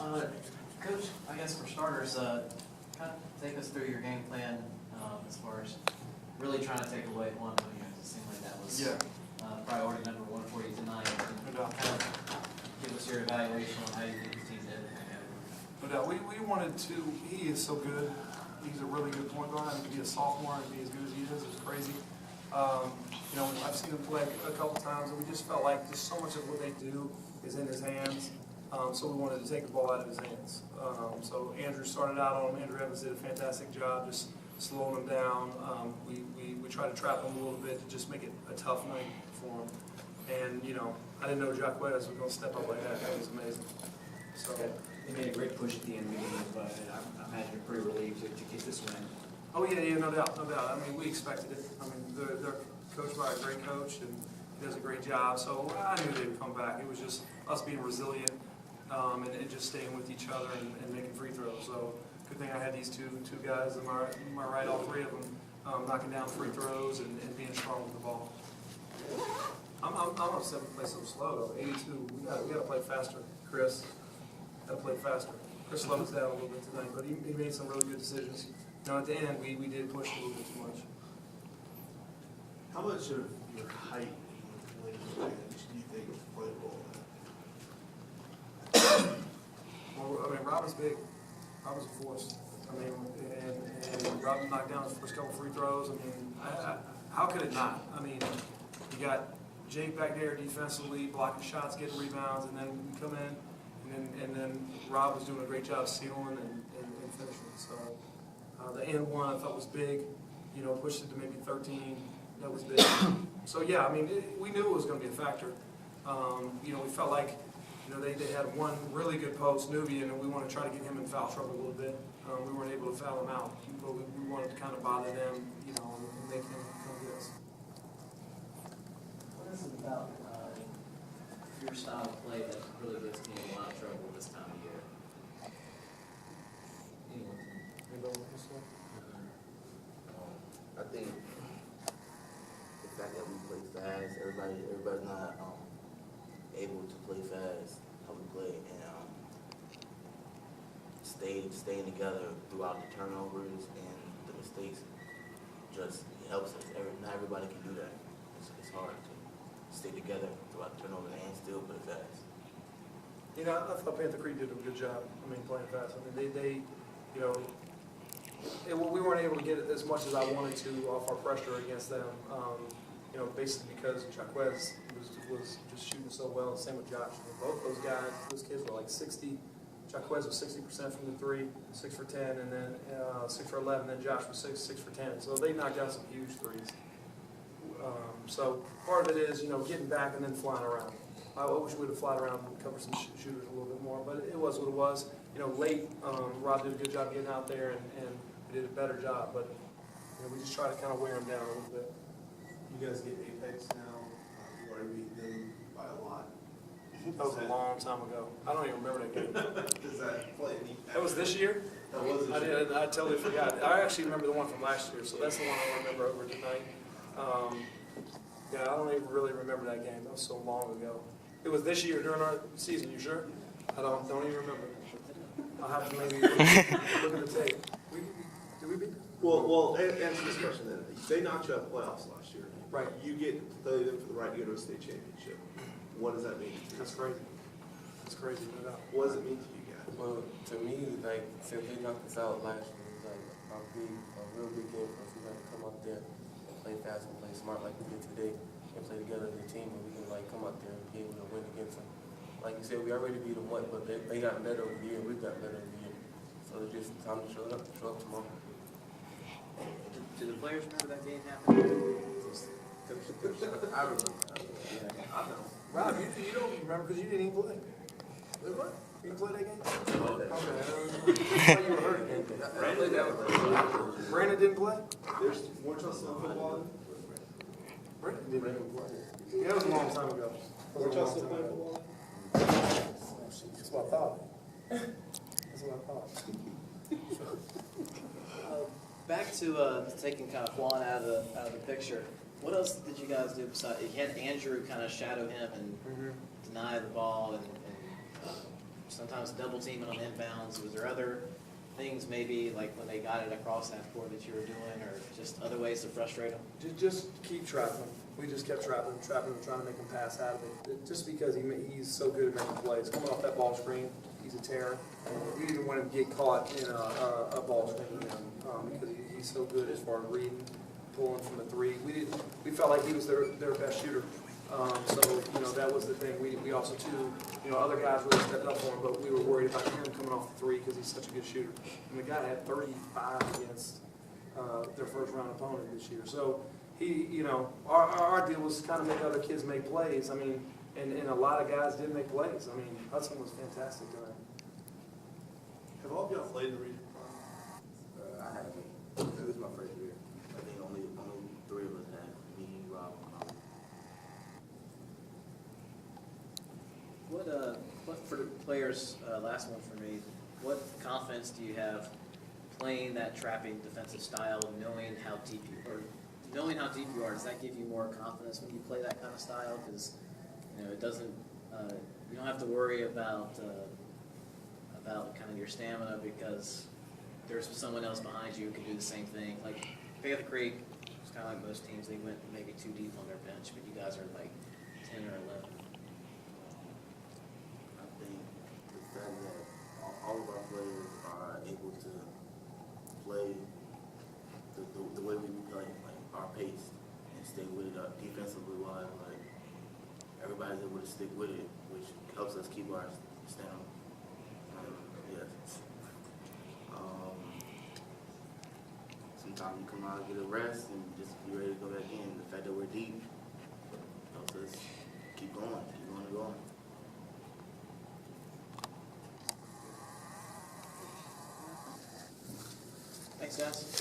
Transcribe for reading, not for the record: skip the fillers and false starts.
Coach, I guess for starters, kind of take us through your game plan as far as really trying to take away one. It seemed like that was priority number 140 tonight. And kind of give us your evaluation on how you think the team did. But we wanted to. He is so good. He's a really good point guard. To be a sophomore and be as good as he is crazy. You know, I've seen him play a couple times, and we just felt like just so much of what they do is in his hands. So we wanted to take the ball out of his hands. So Andrew started out on him. Andrew Evans did a fantastic job just slowing him down. We tried to trap him a little bit to just make it a tough night for him. And, you know, I didn't know Jacques was going to step up like that. That was amazing. So they made a great push at the end of the game, but I imagine you're pretty relieved to get this win. Oh, yeah, no doubt, no doubt. I mean, we expected it. I mean, they're coached by a great coach, and he does a great job. So I knew they would come back. It was just us being resilient and just staying with each other and making free throws. So good thing I had these two guys on my right, all three of them, knocking down free throws and being strong with the ball. I'm upset we play so slow, though. 82, we got to play faster, Chris. Got to play faster. Chris slowed us down a little bit tonight, but he made some really good decisions. You know, at the end, we did push a little bit too much. How much of your height and your advantage do you think played a role in that? Well, I mean, Rob is big. Rob is a force. I mean, and Rob knocked down his first couple free throws. I mean, how could it not? I mean, you got Jake back there defensively, blocking shots, getting rebounds, and then we come in, and then Rob was doing a great job sealing and finishing. So the and one I thought was big. You know, pushed it to maybe 13. That was big. So yeah, I mean, we knew it was going to be a factor. You know, we felt like, you know, they had one really good post, Nubian, and we wanted to try to get him in foul trouble a little bit. We weren't able to foul him out, but we wanted to kind of bother them, you know, and make him come get us. What is it about your style of play that really gets me in a lot of trouble this time of year? Anyone? Anybody want to say? I think the fact that we play fast, everybody's not able to play fast how we play, and staying together throughout the turnovers and the mistakes just helps us. Not everybody can do that. It's hard to stay together throughout the turnovers and still play fast. You know, I thought Panther Creek did a good job. I mean, playing fast. I mean, they you know, we weren't able to get it as much as I wanted to off our pressure against them. You know, basically because Jacques was just shooting so well. And same with Josh. I mean, both those guys, those kids were like 60. Jacques was 60% from the three, 6 for 10, and then 6 for 11. Then Josh was 6 for 10. So they knocked down some huge threes. So part of it is, you know, getting back and then flying around. I wish we would have flied around and covered some shooters a little bit more, but it was what it was. You know, late, Rob did a good job getting out there, and we did a better job, but you know, we just try to kind of wear them down a little bit. You guys get Apex now. You already beat them by a lot. That was a long time ago. I don't even remember that game. Does that play any? That was this year? That was this year. I totally forgot. I actually remember the one from last year, so that's the one I remember over tonight. Yeah, I don't even really remember that game. That was so long ago. It was this year during our season. You sure? I don't even remember. I'll have to maybe look at the tape. Did we beat them? Well, answer this question then. They knocked you out of the playoffs last year. Right. You get to play them for the right to go to a state championship. What does that mean to you? That's crazy. That's crazy, no doubt. What does it mean to you guys? Well, to me, like, since they knocked us out last year, it was like a real big game for us. We got to come out there and play fast and play smart like we did today and play together as a team, and we can, like, come out there and be able to win against them. Like you said, we already beat them once, but they got better over the year, and we've got better over the year. So it's just time to show up tomorrow. Do the players remember that game happening? I remember. Yeah, I know. Rob, you don't remember because you didn't even play. What? You didn't play that game? Okay. I thought you were hurt. Brandon didn't play? Weren't y'all still in football? Brandon didn't even play. Yeah, that was a long time ago. Weren't y'all still playing football? That's what I thought. That's what I thought. Back to taking kind of Juan out of the picture. What else did you guys do besides? You had Andrew kind of shadow him and deny the ball and sometimes double teaming on inbounds? Was there other things maybe like when they got it across that court that you were doing, or just other ways to frustrate them? Just keep trapping him. We just kept trapping him, trying to make him pass out of it. Just because he's so good at making plays. Coming off that ball screen, he's a terror. We didn't want him to get caught in a ball screen because he's so good as far as reading, pulling from the three. We felt like he was their best shooter. So, you know, that was the thing. We also, too, you know, other guys really stepped up for him, but we were worried about him coming off the three because he's such a good shooter. And the guy had 35 against their first round opponent this year. So, you know, our deal was kind of make other kids make plays. I mean, and a lot of guys did make plays. I mean, Hudson was fantastic tonight. Have all of y'all played in the region? I haven't. It was my first year. I think only three of us had, me, Rob, What for the players, last one for me, what confidence do you have playing that trapping defensive style, knowing how deep you are? Does that give you more confidence when you play that kind of style? Because, you know, it doesn't, you don't have to worry about kind of your stamina because there's someone else behind you who can do the same thing. Like Panther Creek, it's kind of like most teams, they went maybe too deep on their bench, but you guys are like 10 or 11. I think the fact that all of our players are able to play the way we play, like our pace, and stay with it defensively wise, like everybody's able to stick with it, which helps us keep our stamina. Yes. Sometimes you come out and get a rest and just be ready to go back in. The fact that we're deep helps us keep going and going. Thanks, guys.